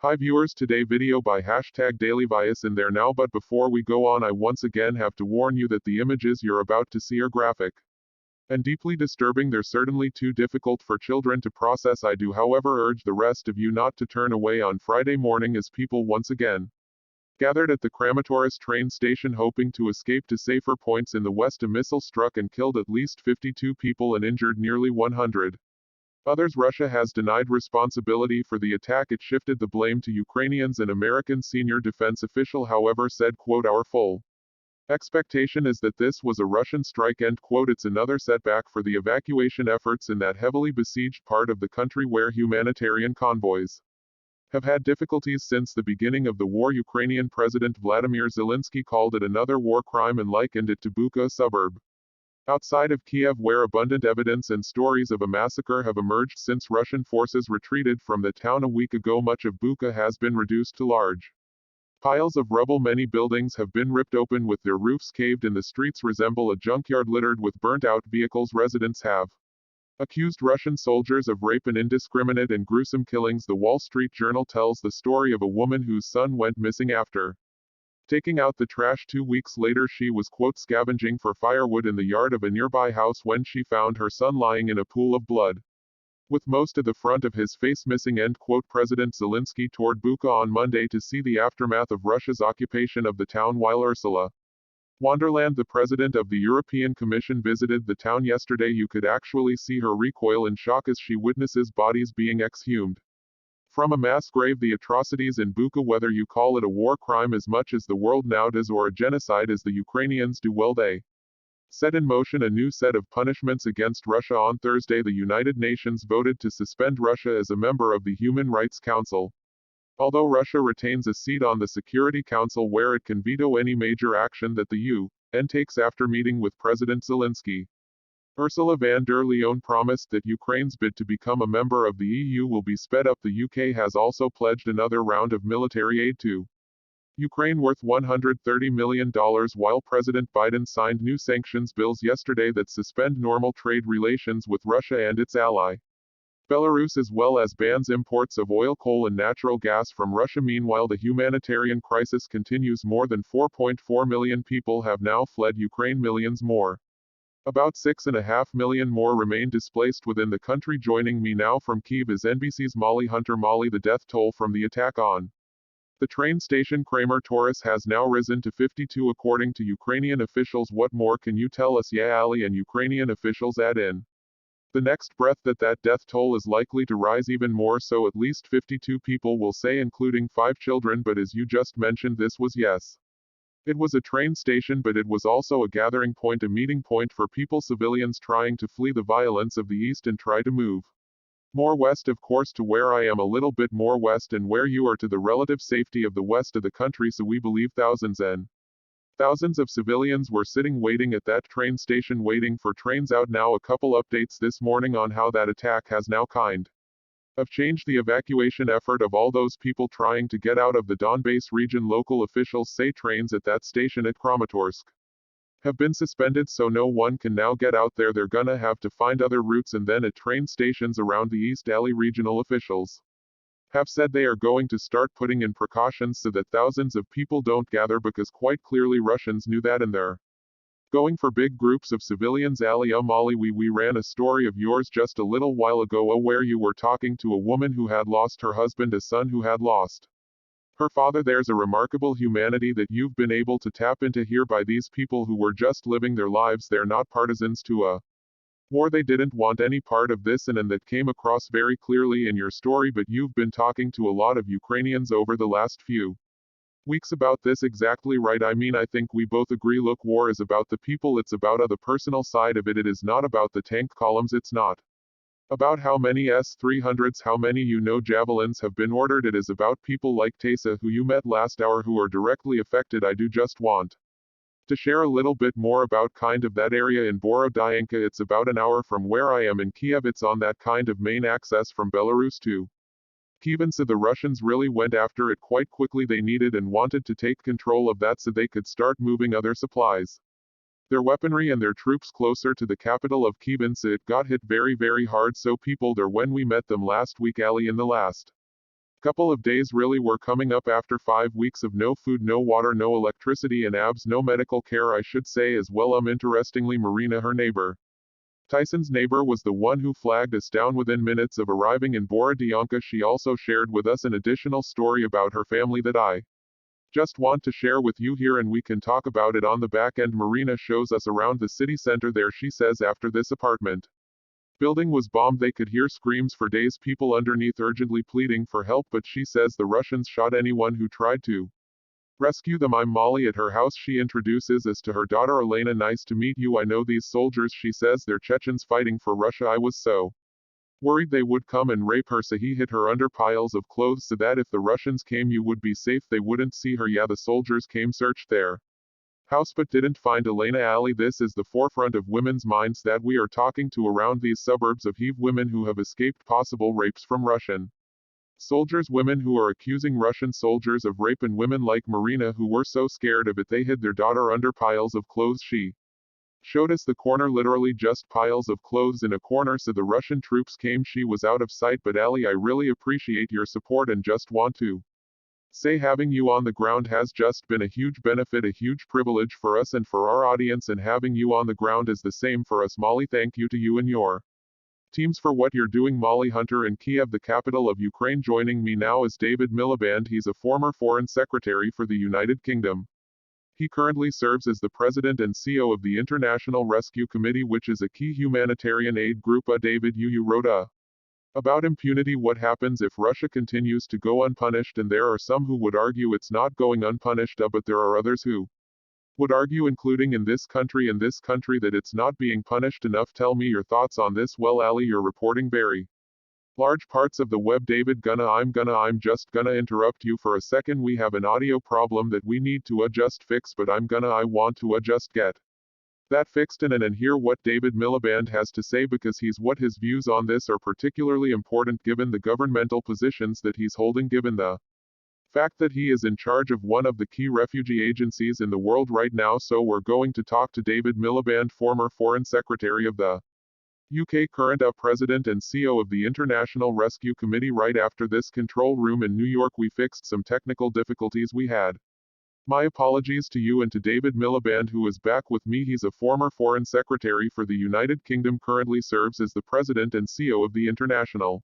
Hi viewers, today video by #dailyvias in there now, but before we go on I once again have to warn you that the images you're about to see are graphic and deeply disturbing. They're certainly too difficult for children to process. I do however urge the rest of you not to turn away on Friday morning as people once again gathered at the Crematories train station hoping to escape to safer points in the west. A missile struck and killed at least 52 people and injured nearly 100 others. Russia has denied responsibility for the attack. It shifted the blame to Ukrainians. An American senior defense official however said, quote, "Our full expectation is that this was a Russian strike," end quote. It's another setback for the evacuation efforts in that heavily besieged part of the country where humanitarian convoys have had difficulties since the beginning of the war. Ukrainian President Vladimir Zelensky called it another war crime and likened it to Bucha, a suburb outside of Kiev, where abundant evidence and stories of a massacre have emerged since Russian forces retreated from the town a week ago. Much of Bucha has been reduced to large piles of rubble. Many buildings have been ripped open with their roofs caved in. The streets resemble a junkyard littered with burnt-out vehicles. Residents have accused Russian soldiers of rape and indiscriminate and gruesome killings. The Wall Street Journal tells the story of a woman whose son went missing after taking out the trash 2 weeks later. She was, quote, scavenging for firewood in the yard of a nearby house when she found her son lying in a pool of blood, with most of the front of his face missing, end quote. President Zelensky toured Bucha on Monday to see the aftermath of Russia's occupation of the town, while Ursula von der Leyen, the president of the European Commission, visited the town yesterday. You could actually see her recoil in shock as she witnesses bodies being exhumed from a mass grave. The atrocities in Bucha, whether you call it a war crime as much as the world now does or a genocide as the Ukrainians do, well, they set in motion a new set of punishments against Russia. On Thursday, the United Nations voted to suspend Russia as a member of the Human Rights Council. Although Russia retains a seat on the Security Council where it can veto any major action that the UN takes. After meeting with President Zelensky, Ursula von der Leyen promised that Ukraine's bid to become a member of the EU will be sped up. The UK has also pledged another round of military aid to Ukraine worth $130 million, while President Biden signed new sanctions bills yesterday that suspend normal trade relations with Russia and its ally Belarus, as well as bans imports of oil, coal and natural gas from Russia. Meanwhile, the humanitarian crisis continues. More than 4.4 million people have now fled Ukraine. Millions more, about 6.5 million more, remain displaced within the country. Joining me now from Kyiv is NBC's Molly Hunter. Molly, the death toll from the attack on the train station Crematories has now risen to 52 according to Ukrainian officials. What more can you tell us? Yeah, Ali, and Ukrainian officials add in the next breath that death toll is likely to rise even more, so at least 52 people will say, including 5 children. But as you just mentioned, this was, yes, it was a train station, but it was also a gathering point, a meeting point for people, civilians trying to flee the violence of the east and try to move more west, of course, to where I am, a little bit more west, and where you are, to the relative safety of the west of the country. So we believe thousands and thousands of civilians were sitting waiting at that train station, waiting for trains out. Now a couple updates this morning on how that attack has now kind of changed the evacuation effort of all those people trying to get out of the Donbas region. Local officials say trains at that station at Kramatorsk have been suspended, so no one can now get out there. They're gonna have to find other routes, and then at train stations around the East Alley. Regional officials have said they are going to start putting in precautions so that thousands of people don't gather, because quite clearly Russians knew that and they're going for big groups of civilians. Ali, Molly, we ran a story of yours just a little while ago, where you were talking to a woman who had lost her husband, a son who had lost her father. There's a remarkable humanity that you've been able to tap into here by these people who were just living their lives. They're not partisans to a war. They didn't want any part of this, and that came across very clearly in your story. But you've been talking to a lot of Ukrainians over the last few weeks about this. Exactly right. I mean, I think we both agree. Look, war is about the people. It's about the personal side of it. It is not about the tank columns. It's not about how many S-300s, how many javelins have been ordered. It is about people like Tessa, who you met last hour, who are directly affected. I do just want to share a little bit more about kind of that area in Borodyanka. It's about an hour from where I am in Kiev. It's on that kind of main access from Belarus to Kyiv, and so the Russians really went after it quite quickly. They needed and wanted to take control of that so they could start moving other supplies, their weaponry and their troops closer to the capital of Kyiv. And so it got hit very, very hard. So people there, when we met them last week, Ali, in the last Couple of days really were coming up after 5 weeks of no food, no water, no electricity, and no medical care, I should say, as well. Interestingly, Marina, her neighbor, Tyson's neighbor, was the one who flagged us down within minutes of arriving in Borodyanka. She also shared with us an additional story about her family that I just want to share with you here, and we can talk about it on the back end. Marina shows us around the city center there. She says after this apartment building was bombed, they could hear screams for days, people underneath urgently pleading for help, but she says the Russians shot anyone who tried to rescue them. I'm Molly at her house. She introduces us to her daughter Elena. Nice to meet you. I know these soldiers. She says they're Chechens fighting for Russia. I was so worried they would come and rape her, so he hid her under piles of clothes so that if the Russians came you would be safe, they wouldn't see her. Yeah, the soldiers came, searched their house but didn't find Elena. Ali, this is the forefront of women's minds that we are talking to around these suburbs of Kyiv, women who have escaped possible rapes from Russian soldiers, women who are accusing Russian soldiers of rape, and women like Marina who were so scared of it they hid their daughter under piles of clothes. She showed us the corner, literally just piles of clothes in a corner, so the Russian troops came. She was out of sight. But Ali, I really appreciate your support and just want to say having you on the ground has just been a huge benefit, a huge privilege for us and for our audience, and having you on the ground is the same for us. Molly, thank you to you and your teams for what you're doing. Molly Hunter in Kiev, the capital of Ukraine. Joining me now is David Miliband. He's a former foreign secretary for the United Kingdom. He currently serves as the president and CEO of the International Rescue Committee, which is a key humanitarian aid group. David, you wrote about impunity. What happens if Russia continues to go unpunished? And there are some who would argue it's not going unpunished, but there are others who would argue, including in this country, that it's not being punished enough. Tell me your thoughts on this. Well, Ali, you're reporting very large parts of the web. David, I'm just gonna interrupt you for a second. We have an audio problem that we need to fix, but I want to get that fixed and hear what David Miliband has to say, because his views on this are particularly important given the governmental positions that he's holding, given the fact that he is in charge of one of the key refugee agencies in the world right now. So we're going to talk to David Miliband, former Foreign Secretary of the UK, current President and CEO of the International Rescue Committee. Right after this, control room in New York, we fixed some technical difficulties we had. My apologies to you and to David Miliband, who is back with me. He's a former Foreign Secretary for the United Kingdom, currently serves as the President and CEO of the International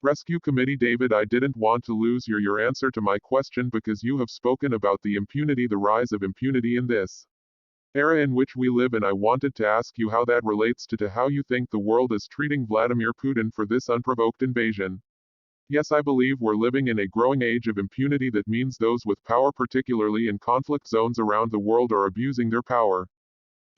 Rescue Committee. David, I didn't want to lose your answer to my question, because you have spoken about the impunity, the rise of impunity in this era in which we live, and I wanted to ask you how that relates to how you think the world is treating Vladimir Putin for this unprovoked invasion. Yes, I believe we're living in a growing age of impunity. That means those with power, particularly in conflict zones around the world, are abusing their power.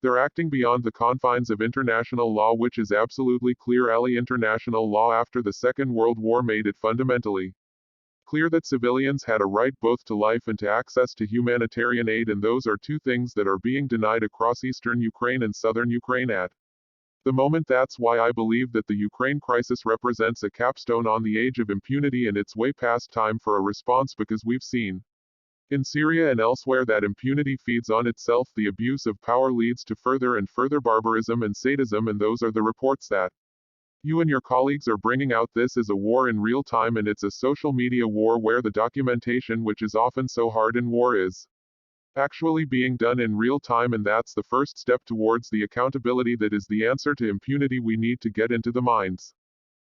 They're acting beyond the confines of international law, which is absolutely clear. Ali, international law after the Second World War made it fundamentally clear that civilians had a right both to life and to access to humanitarian aid, and those are two things that are being denied across eastern Ukraine and southern Ukraine at the moment. That's why I believe that the Ukraine crisis represents a capstone on the age of impunity, and it's way past time for a response, because we've seen in Syria and elsewhere that impunity feeds on itself. The abuse of power leads to further and further barbarism and sadism, and those are the reports that you and your colleagues are bringing out. This is a war in real time, and it's a social media war where the documentation, which is often so hard in war, is actually being done in real time, and that's the first step towards the accountability that is the answer to impunity. We need to get into the minds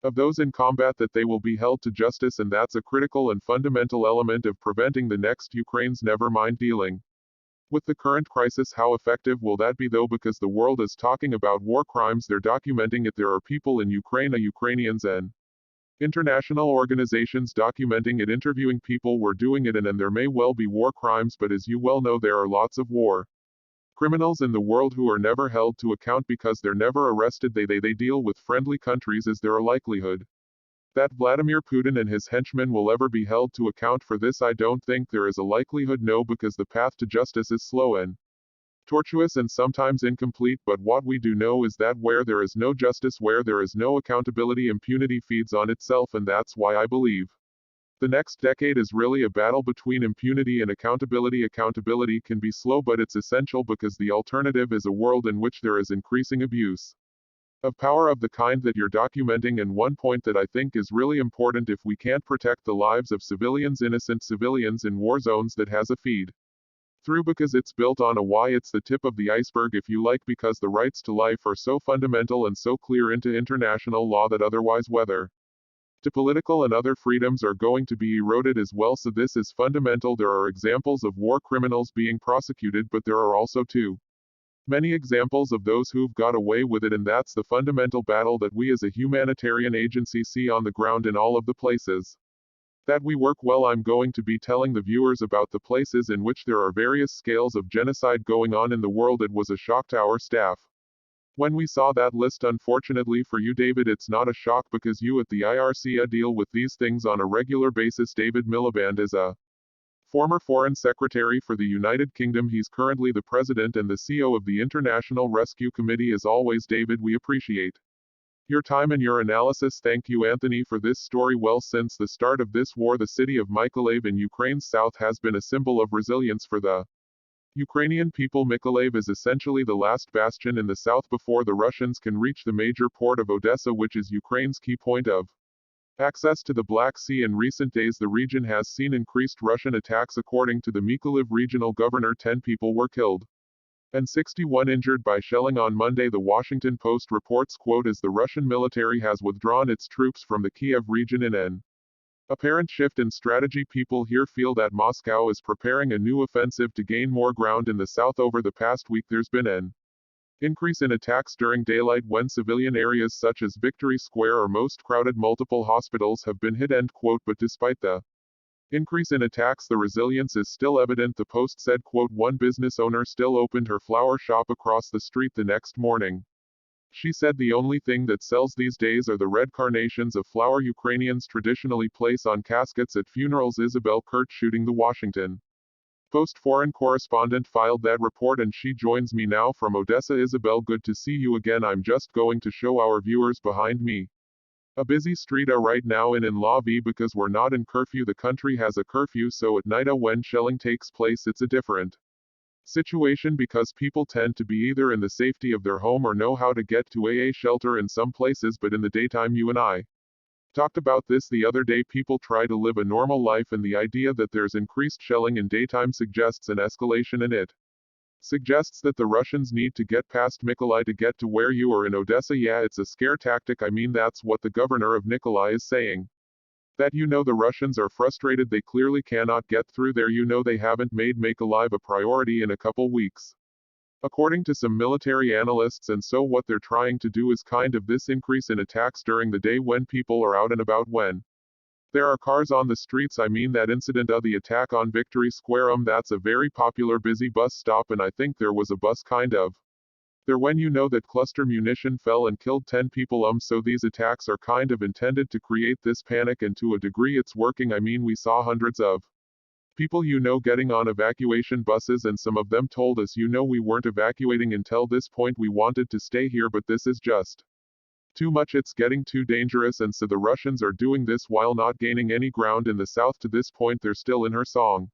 of those in combat, that they will be held to justice, and that's a critical and fundamental element of preventing the next Ukraine's. Never mind dealing with the current crisis. How effective will that be though? Because the world is talking about war crimes, they're documenting it. There are people in Ukraine, Ukrainians and international organizations documenting it, interviewing people were doing it, and there may well be war crimes, but as you well know, there are lots of war criminals in the world who are never held to account because they're never arrested. They deal with friendly countries. Is there a likelihood that Vladimir Putin and his henchmen will ever be held to account for this? I don't think there is a likelihood, no, because the path to justice is slow and tortuous and sometimes incomplete. But what we do know is that where there is no justice, where there is no accountability, impunity feeds on itself, and that's why I believe the next decade is really a battle between impunity and accountability. Accountability can be slow, but it's essential, because the alternative is a world in which there is increasing abuse of power of the kind that you're documenting, and one point that I think is really important: if we can't protect the lives of civilians, innocent civilians in war zones, that has a feed through, because it's built on a why. It's the tip of the iceberg, if you like, because the rights to life are so fundamental and so clear into international law that otherwise whether to political and other freedoms are going to be eroded as well. So this is fundamental. There are examples of war criminals being prosecuted, but there are also too many examples of those who've got away with it, and that's the fundamental battle that we as a humanitarian agency see on the ground in all of the places that we work. Well, I'm going to be telling the viewers about the places in which there are various scales of genocide going on in the world. It was a shock to our staff when we saw that list. Unfortunately for you, David, it's not a shock, because you at the IRC deal with these things on a regular basis. David Miliband is a former Foreign Secretary for the United Kingdom. He's currently the President and the CEO of the International Rescue Committee. As always, David, we appreciate your time and your analysis. Thank you, Anthony, for this story. Well, since the start of this war, the city of Mykolaiv in Ukraine's south has been a symbol of resilience for the Ukrainian people. Mykolaiv is essentially the last bastion in the south before the Russians can reach the major port of Odessa, which is Ukraine's key point of access to the Black Sea. In recent days, the region has seen increased Russian attacks. According to the Mykolaiv regional governor, 10 people were killed and 61 injured by shelling on Monday. The Washington Post reports, quote, as the Russian military has withdrawn its troops from the Kiev region in an apparent shift in strategy. People here feel that Moscow is preparing a new offensive to gain more ground in the south. Over the past week, there's been an increase in attacks during daylight when civilian areas such as Victory Square are most crowded. Multiple hospitals have been hit, end quote. But despite the increase in attacks, the resilience is still evident. The Post said, quote, one business owner still opened her flower shop across the street the next morning. She said the only thing that sells these days are the red carnations of flower Ukrainians traditionally place on caskets at funerals. Isabel Kurt shooting the Washington Post foreign correspondent filed that report, and she joins me now from Odessa. Isabel, good to see you again. I'm just going to show our viewers behind me a busy street right now in Lviv, because we're not in curfew. The country has a curfew, so at night when shelling takes place, it's a different situation, because people tend to be either in the safety of their home or know how to get to a shelter in some places. But in the daytime, you and I talked about this the other day, people try to live a normal life, and the idea that there's increased shelling in daytime suggests an escalation, and it suggests that the Russians need to get past Mykolaiv to get to where you are in Odessa. Yeah, it's a scare tactic. I mean, that's what the governor of Mykolaiv is saying. That the Russians are frustrated, they clearly cannot get through there. They haven't made Mykolaiv a priority in a couple weeks, according to some military analysts, and so what they're trying to do is kind of this increase in attacks during the day when people are out and about, when there are cars on the streets. I mean, that incident of the attack on Victory Square, that's a very popular busy bus stop, and I think there was a bus kind of there when that cluster munition fell and killed 10 people. So these attacks are kind of intended to create this panic, and to a degree it's working. I mean, we saw hundreds of people getting on evacuation buses, and some of them told us we weren't evacuating until this point, we wanted to stay here, but this is just too much, it's getting too dangerous. And so the Russians are doing this while not gaining any ground in the south. To this point, they're still in her song.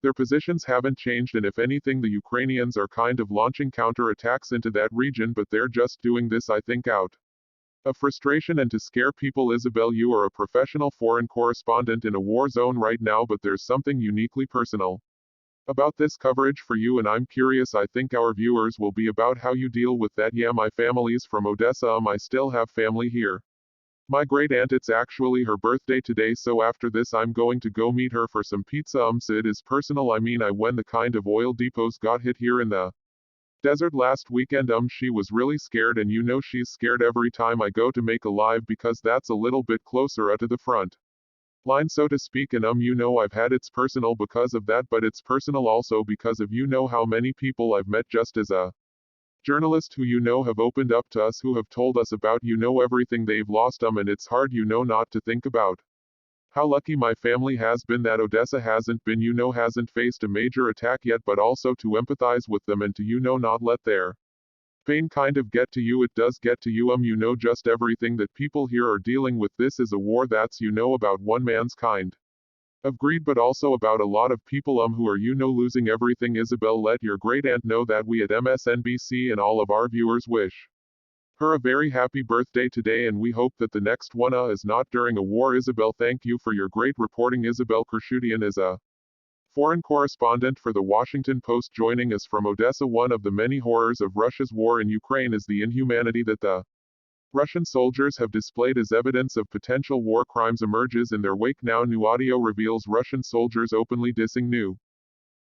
Their positions haven't changed, and if anything, the Ukrainians are kind of launching counter-attacks into that region, but they're just doing this, I think, out of frustration and to scare people. Isabel, you are a professional foreign correspondent in a war zone right now, but there's something uniquely personal about this coverage for you, and I'm curious. I think our viewers will be about how you deal with that. Yeah, my family's from Odessa. I still have family here. My great aunt, it's actually her birthday today, so after this I'm going to go meet her for some pizza. So it is personal. I mean, when the kind of oil depots got hit here in the desert last weekend, she was really scared, and she's scared every time I go to Mykolaiv, because that's a little bit closer to the front line, so to speak. And I've had it's personal because of that, but it's personal also because of how many people I've met just as a journalist who have opened up to us, who have told us about everything they've lost, and it's hard not to think about how lucky my family has been that Odessa hasn't been hasn't faced a major attack yet, but also to empathize with them and to not let their pain kind of get to you. It does get to you. Just everything that people here are dealing with. This is a war that's about one man's kind of greed, but also about a lot of people who are losing everything. Isabel, let your great aunt know that we at MSNBC and all of our viewers wish Her a very happy birthday today, and we hope that the next one is not during a war. Isabel, thank you for your great reporting. Isabel Kershutian is a foreign correspondent for the Washington Post joining us from Odessa. One of the many horrors of Russia's war in Ukraine is the inhumanity that the Russian soldiers have displayed as evidence of potential war crimes emerges in their wake. Now new audio reveals Russian soldiers openly dissing new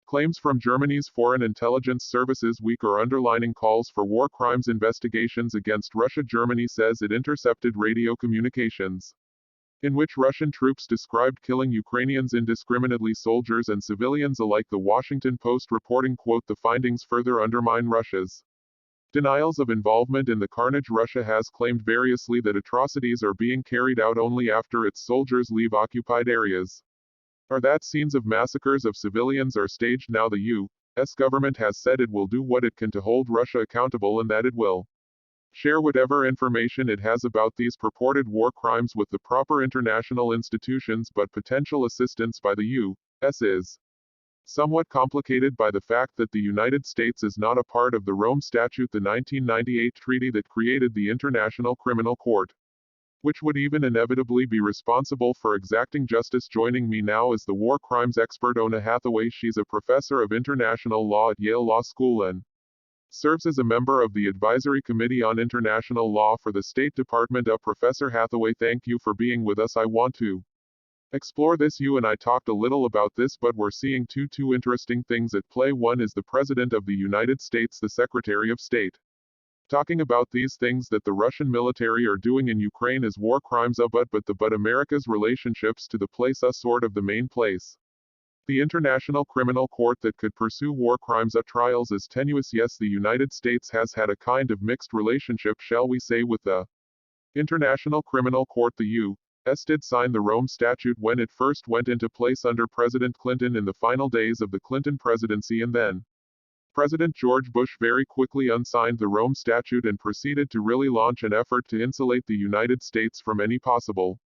claims from Germany's Foreign Intelligence Services week are underlining calls for war crimes investigations against Russia. Germany says it intercepted radio communications in which Russian troops described killing Ukrainians indiscriminately, soldiers and civilians alike. The Washington Post reporting, quote, the findings further undermine Russia's denials of involvement in the carnage. Russia has claimed variously that atrocities are being carried out only after its soldiers leave occupied areas, or that scenes of massacres of civilians are staged. Now the U.S. government has said it will do what it can to hold Russia accountable and that it will share whatever information it has about these purported war crimes with the proper international institutions, but potential assistance by the U.S. is somewhat complicated by the fact that the United States is not a part of the Rome Statute, the 1998 treaty that created the International Criminal Court, which would even inevitably be responsible for exacting justice. Joining me now is the war crimes expert Ona Hathaway. She's a professor of international law at Yale Law School and serves as a member of the Advisory Committee on International Law for the State Department. Professor Hathaway, thank you for being with us. I want to explore this. You and I talked a little about this, but we're seeing two interesting things at play. One is the President of the United States, the Secretary of State, talking about these things that the Russian military are doing in Ukraine as war crimes. But America's relationships to the place sort of the main place. The International Criminal Court that could pursue war crimes trials is tenuous. Yes, the United States has had a kind of mixed relationship, shall we say, with the International Criminal Court. The U.S. did sign the Rome Statute when it first went into place under President Clinton in the final days of the Clinton presidency, and then President George Bush very quickly unsigned the Rome Statute and proceeded to really launch an effort to insulate the United States from any possible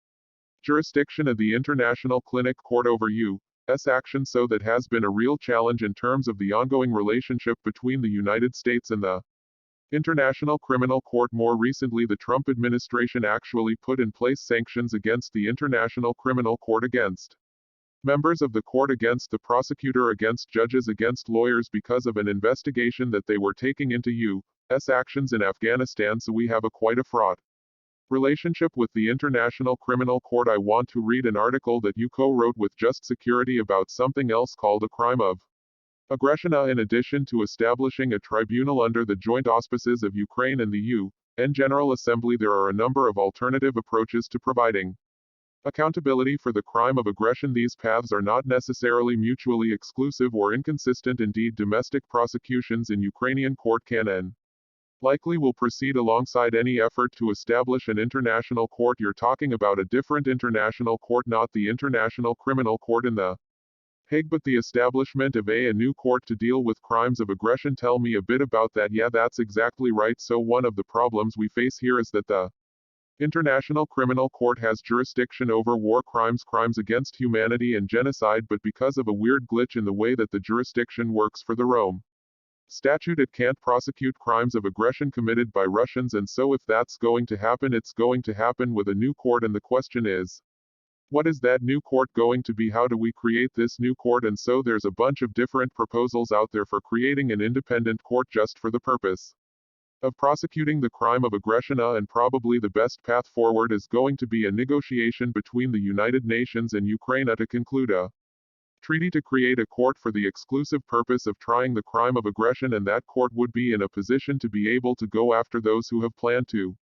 jurisdiction of the International Criminal Court over U.S. action. So that has been a real challenge in terms of the ongoing relationship between the United States and the International Criminal Court. More recently, the Trump administration actually put in place sanctions against the International Criminal Court, against members of the court, against the prosecutor, against judges, against lawyers, because of an investigation that they were taking into U.S. actions in Afghanistan. So we have quite a fraught relationship with the International Criminal Court. I want to read an article that you co-wrote with Just Security about something else called a crime of aggression. In addition to establishing a tribunal under the joint auspices of Ukraine and the UN General Assembly, there are a number of alternative approaches to providing accountability for the crime of aggression. These paths are not necessarily mutually exclusive or inconsistent. Indeed, domestic prosecutions in Ukrainian court can and likely will proceed alongside any effort to establish an international court. You're talking about a different international court, not the International Criminal Court in the Hague, but the establishment of a new court to deal with crimes of aggression. Tell me a bit about that. Yeah, that's exactly right. So one of the problems we face here is that the International Criminal Court has jurisdiction over war crimes, crimes against humanity and genocide, but because of a weird glitch in the way that the jurisdiction works for the Rome Statute, it can't prosecute crimes of aggression committed by Russians. And so if that's going to happen, it's going to happen with a new court, and the question is, what is that new court going to be? How do we create this new court? And so there's a bunch of different proposals out there for creating an independent court just for the purpose of prosecuting the crime of aggression. And probably the best path forward is going to be a negotiation between the United Nations and Ukraine to conclude a treaty to create a court for the exclusive purpose of trying the crime of aggression, and that court would be in a position to be able to go after those who have planned to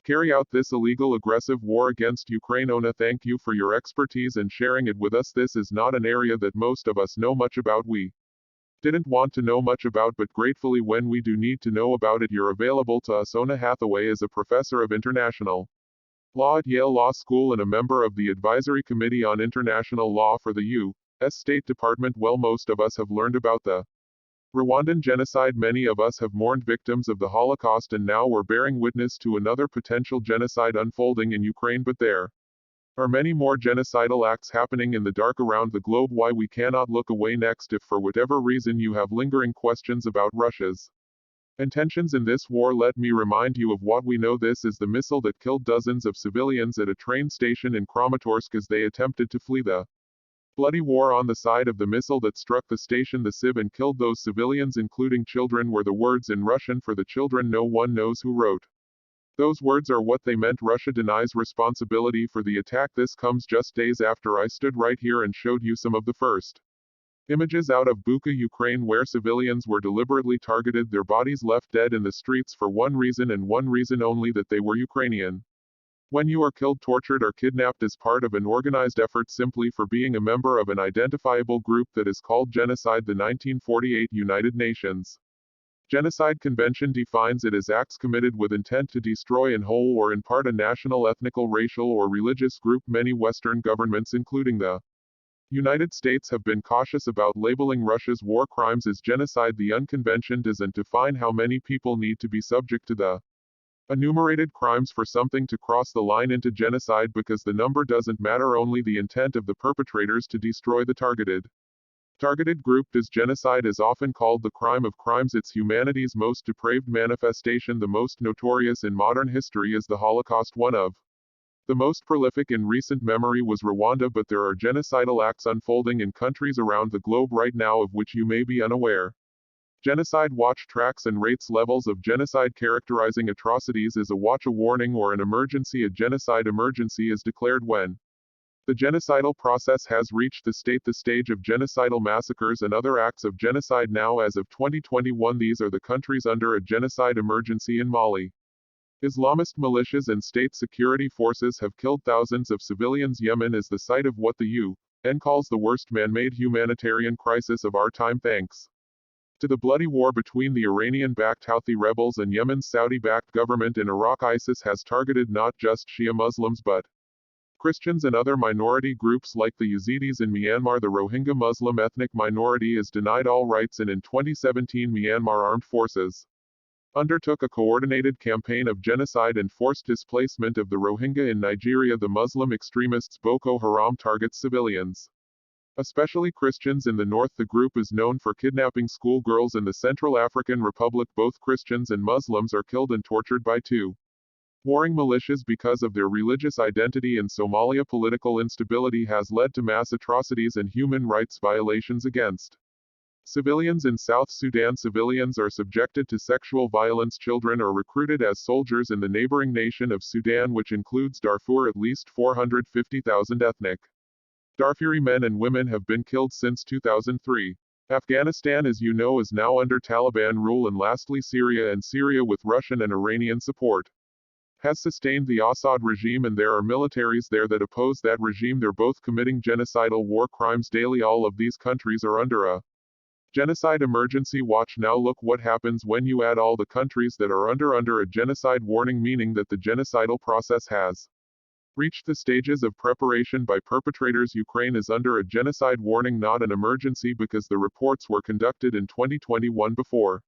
carry out this illegal aggressive war against Ukraine. Ona, thank you for your expertise and sharing it with us. This is not an area that most of us know much about. We didn't want to know much about, but gratefully when we do need to know about it, you're available to us. Ona Hathaway is a professor of international law at Yale Law School and a member of the Advisory Committee on International Law for the U.S. State Department. Well, most of us have learned about the Rwandan genocide. Many of us have mourned victims of the Holocaust, and now we're bearing witness to another potential genocide unfolding in Ukraine. But there are many more genocidal acts happening in the dark around the globe. Why we cannot look away next? If for whatever reason you have lingering questions about Russia's And tensions in this war, let me remind you of what we know. This is the missile that killed dozens of civilians at a train station in Kramatorsk as they attempted to flee the bloody war. On the side of the missile that struck the station, the civ and killed those civilians, including children, were the words in Russian for the children no one knows who wrote. Those words are what they meant. Russia denies responsibility for the attack. This comes just days after I stood right here and showed you some of the first images out of Bucha, Ukraine, where civilians were deliberately targeted, their bodies left dead in the streets for one reason and one reason only: that they were Ukrainian. When you are killed, tortured, or kidnapped as part of an organized effort simply for being a member of an identifiable group that is called genocide, the 1948 United Nations Genocide Convention defines it as acts committed with intent to destroy in whole or in part a national, ethnical, racial, or religious group. Many Western governments, including the United States, have been cautious about labeling Russia's war crimes as genocide. The UN Convention doesn't define how many people need to be subject to the enumerated crimes for something to cross the line into genocide, because the number doesn't matter, only the intent of the perpetrators to destroy the targeted group does. Genocide is often called the crime of crimes. It's humanity's most depraved manifestation. The most notorious in modern history is the Holocaust. One of the most prolific in recent memory was Rwanda, but there are genocidal acts unfolding in countries around the globe right now of which you may be unaware. Genocide Watch tracks and rates levels of genocide, characterizing atrocities as a watch, a warning, or an emergency. A genocide emergency is declared when the genocidal process has reached the stage of genocidal massacres and other acts of genocide. Now, as of 2021, these are the countries under a genocide emergency. In Mali, Islamist militias and state security forces have killed thousands of civilians. Yemen is the site of what the UN calls the worst man-made humanitarian crisis of our time, thanks to the bloody war between the Iranian-backed Houthi rebels and Yemen's Saudi-backed government. In Iraq, ISIS has targeted not just Shia Muslims but Christians and other minority groups like the Yazidis. In Myanmar, the Rohingya Muslim ethnic minority is denied all rights, and in 2017 Myanmar armed forces undertook a coordinated campaign of genocide and forced displacement of the Rohingya. In Nigeria, the Muslim extremists Boko Haram targets civilians, especially Christians. In the north, the group is known for kidnapping schoolgirls. In the Central African Republic, both Christians and Muslims are killed and tortured by two warring militias because of their religious identity. In Somalia, political instability has led to mass atrocities and human rights violations against civilians. In South Sudan, civilians are subjected to sexual violence. Children are recruited as soldiers. In the neighboring nation of Sudan, which includes Darfur, at least 450,000 ethnic Darfuri men and women have been killed since 2003. Afghanistan, as you know, is now under Taliban rule. And lastly, Syria, with Russian and Iranian support, has sustained the Assad regime, and there are militaries there that oppose that regime. They're both committing genocidal war crimes daily. All of these countries are under a genocide emergency watch. Now look what happens when you add all the countries that are under a genocide warning, meaning that the genocidal process has reached the stages of preparation by perpetrators. Ukraine is under a genocide warning, not an emergency, because the reports were conducted in 2021 before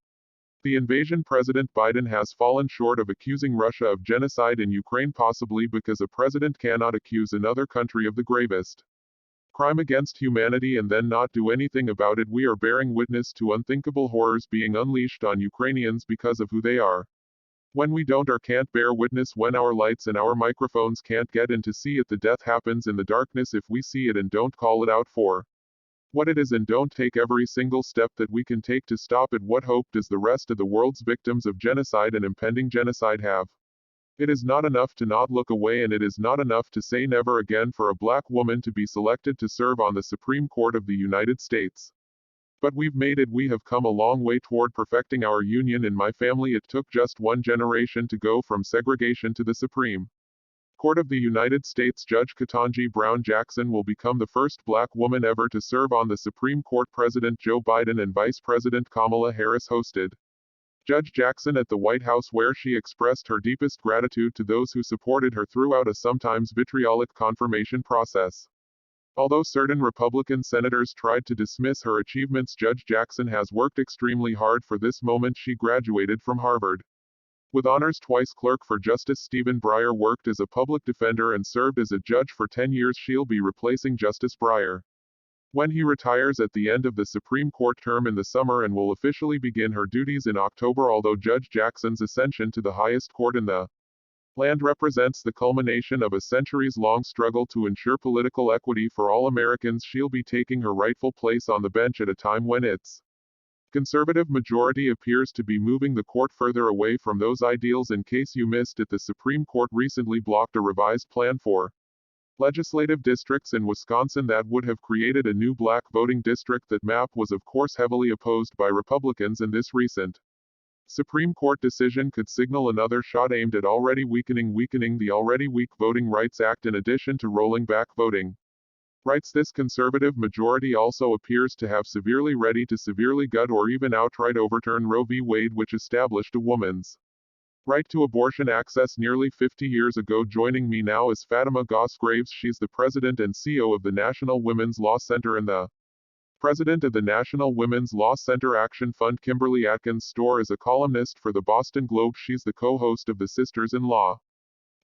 the invasion. President Biden has fallen short of accusing Russia of genocide in Ukraine, possibly because a president cannot accuse another country of the gravest crime against humanity and then not do anything about it. We are bearing witness to unthinkable horrors being unleashed on Ukrainians because of who they are. When we don't or can't bear witness, when our lights and our microphones can't get in to see it, the death happens in the darkness. If we see it and don't call it out for what it is and don't take every single step that we can take to stop it, what hope does the rest of the world's victims of genocide and impending genocide have? It is not enough to not look away, and it is not enough to say never again for a black woman to be selected to serve on the Supreme Court of the United States. But we've made it. We have come a long way toward perfecting our union. In my family, it took just one generation to go from segregation to the Supreme Court of the United States. Judge Ketanji Brown Jackson will become the first black woman ever to serve on the Supreme Court. President Joe Biden and Vice President Kamala Harris hosted Judge Jackson at the White House, where she expressed her deepest gratitude to those who supported her throughout a sometimes vitriolic confirmation process. Although certain Republican senators tried to dismiss her achievements, Judge Jackson has worked extremely hard for this moment. She graduated from Harvard with honors twice. Clerk for Justice Stephen Breyer worked as a public defender and served as a judge for 10 years. She'll be replacing Justice Breyer. when he retires at the end of the Supreme Court term in the summer and will officially begin her duties in October. Although Judge Jackson's ascension to the highest court in the land represents the culmination of a centuries-long struggle to ensure political equity for all Americans, she'll be taking her rightful place on the bench at a time when its conservative majority appears to be moving the court further away from those ideals. In case you missed it, the Supreme Court recently blocked a revised plan for legislative districts in Wisconsin that would have created a new black voting district. That map was of course heavily opposed by Republicans, and this recent Supreme Court decision could signal another shot aimed at already weakening the already weak Voting Rights Act. In addition to rolling back voting rights, this conservative majority also appears to have severely ready to severely gut or even outright overturn Roe v. Wade, which established a woman's right to abortion access nearly 50 years ago. Joining me now is Fatima Goss-Graves. She's the president and CEO of the National Women's Law Center and the president of the National Women's Law Center Action Fund. Kimberly Atkins-Storr is a columnist for the Boston Globe. She's the co-host of the Sisters-in-Law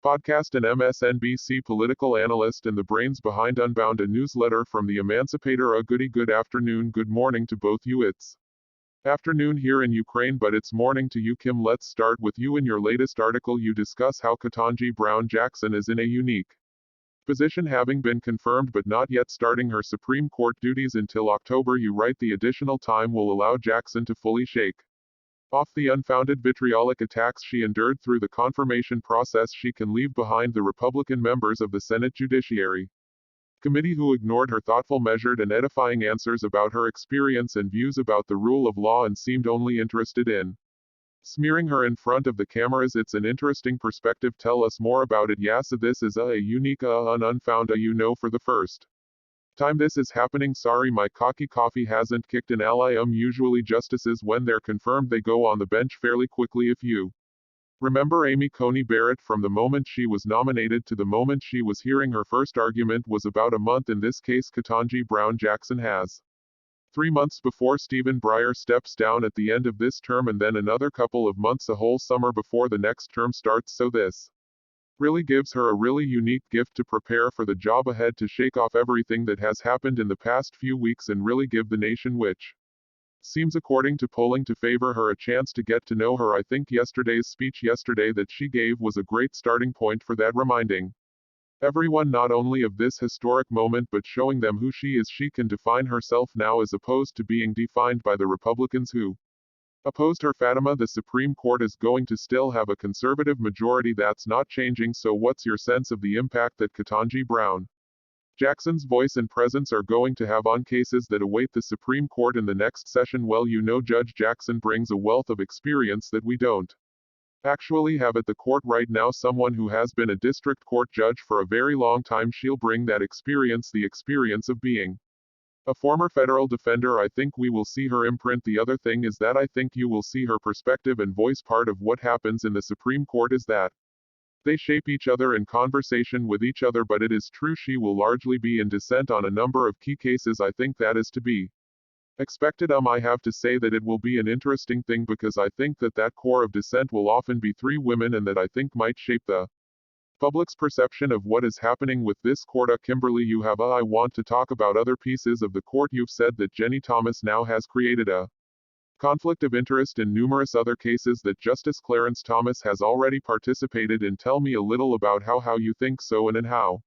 podcast and MSNBC political analyst and the brains behind Unbound, a newsletter from the Emancipator. A good afternoon, good morning to both you. It's afternoon here in Ukraine, but it's morning to you, Kim. Let's start with you. In your latest article, you discuss how Ketanji Brown Jackson is in a unique position, having been confirmed but not yet starting her Supreme Court duties until October. You write the additional time will allow Jackson to fully shake off the unfounded vitriolic attacks she endured through the confirmation process. She can leave behind the Republican members of the Senate Judiciary Committee who ignored her thoughtful, measured, and edifying answers about her experience and views about the rule of law and seemed only interested in smearing her in front of the cameras. It's an interesting perspective. Tell us more about it. Yes, this is a unique unfound for the first time this is happening. Sorry, my coffee hasn't kicked in. Usually justices, when they're confirmed, they go on the bench fairly quickly. If you remember Amy Coney Barrett, from the moment she was nominated to the moment she was hearing her first argument was about a month. In this case, Ketanji Brown Jackson has 3 months before Stephen Breyer steps down at the end of this term, and then another couple of months, a whole summer before the next term starts. So this really gives her a really unique gift to prepare for the job ahead, to shake off everything that has happened in the past few weeks and really give the nation, which seems according to polling to favor her, a chance to get to know her. I think yesterday's speech that she gave was a great starting point for that, reminding everyone not only of this historic moment but showing them who she is. She can define herself now as opposed to being defined by the Republicans who opposed her. Fatima, the Supreme Court is going to still have a conservative majority. That's not changing. So what's your sense of the impact that Ketanji Brown Jackson's voice and presence are going to have on cases that await the Supreme Court in the next session? Well, Judge Jackson brings a wealth of experience that we don't actually have at the court right now. Someone who has been a district court judge for a very long time. She'll bring that experience, the experience of being a former federal defender. I think we will see her imprint. The other thing is that I think you will see her perspective and voice. Part of what happens in the Supreme Court is that they shape each other in conversation with each other, but it is true she will largely be in dissent on a number of key cases. I think that is to be expected. I have to say that it will be an interesting thing, because I think that core of dissent will often be 3 women, and that I think might shape the public's perception of what is happening with this court. Kimberly, you have I want to talk about other pieces of the court. You've said that Jenny Thomas now has created a conflict of interest in numerous other cases that Justice Clarence Thomas has already participated in. Tell me a little about how you think so, and how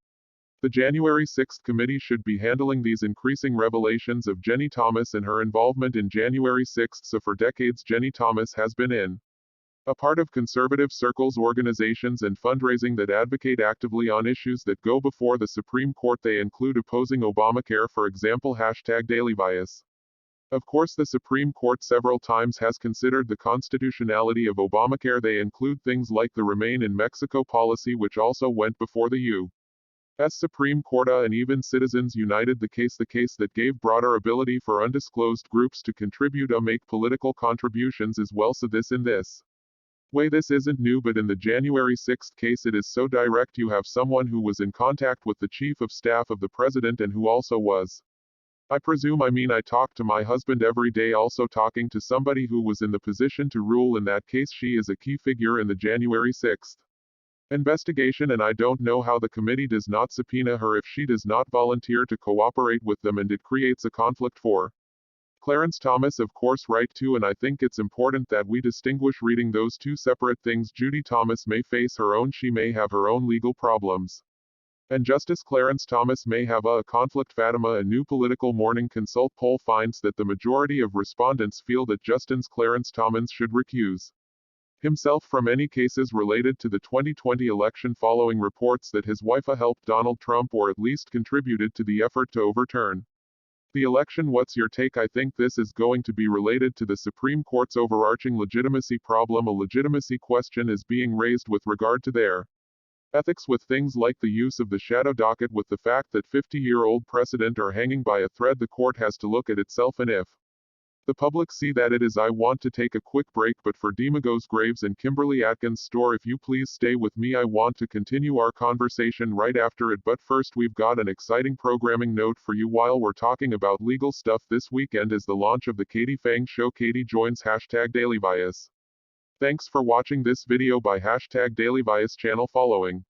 the January 6th committee should be handling these increasing revelations of Jenny Thomas and her involvement in January 6th. So for decades, Jenny Thomas has been in a part of conservative circles, organizations, and fundraising that advocate actively on issues that go before the Supreme Court. They include opposing Obamacare, for example, #DailyBias. Of course, the Supreme Court several times has considered the constitutionality of Obamacare. They include things like the Remain in Mexico policy, which also went before the U.S. Supreme Court, and even Citizens United, the case that gave broader ability for undisclosed groups to contribute make political contributions as well. So in this way, this isn't new, but in the January 6th case it is so direct. You have someone who was in contact with the chief of staff of the president and who also was, I presume, I talk to my husband every day, also talking to somebody who was in the position to rule in that case. She is a key figure in the January 6th investigation, and I don't know how the committee does not subpoena her if she does not volunteer to cooperate with them, and it creates a conflict for Clarence Thomas, of course, right too, and I think it's important that we distinguish reading those two separate things. Judy Thomas may face her own, she may have her own legal problems. And Justice Clarence Thomas may have a conflict. Fatima, a New Political Morning Consult poll finds that the majority of respondents feel that Justice Clarence Thomas should recuse himself from any cases related to the 2020 election, following reports that his wife helped Donald Trump or at least contributed to the effort to overturn the election. What's your take? I think this is going to be related to the Supreme Court's overarching legitimacy problem. A legitimacy question is being raised with regard to their ethics with things like the use of the shadow docket. With the fact that 50-year-old precedent are hanging by a thread, the court has to look at itself, and if the public see that it is. I want to take a quick break, but for Demagos Graves and Kimberly Atkins store, if you please stay with me, I want to continue our conversation right after it. But first, we've got an exciting programming note for you. While we're talking about legal stuff, this weekend is the launch of the Katie Fang Show. Katie joins #DailyBias. Thanks for watching this video by #DailyBias channel. Following